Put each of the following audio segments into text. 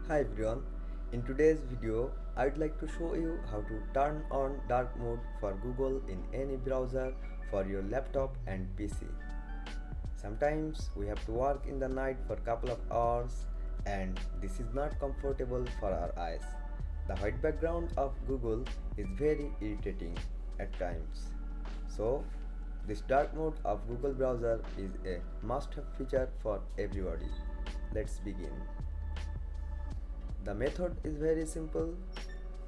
Hi everyone, in today's video I'd like to show you how to turn on dark mode for Google in any browser for your laptop and PC. Sometimes we have to work in the night for a couple of hours and this is not comfortable for our eyes. The white background of Google is very irritating at times. So this dark mode of Google browser is a must-have feature for everybody. Let's begin. The method is very simple.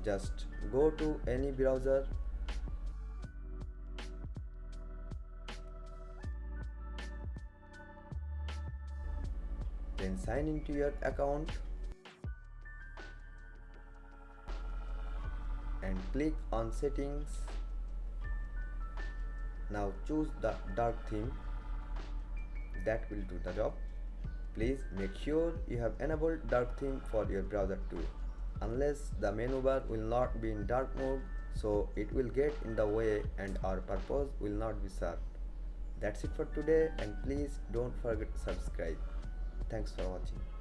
Just go to any browser, then sign into your account and click on settings. Now choose the dark theme, that will do the job. Please make sure you have enabled dark theme for your browser too. Unless the menu bar will not be in dark mode, so it will get in the way and our purpose will not be served. That's it for today and please don't forget to subscribe. Thanks for watching.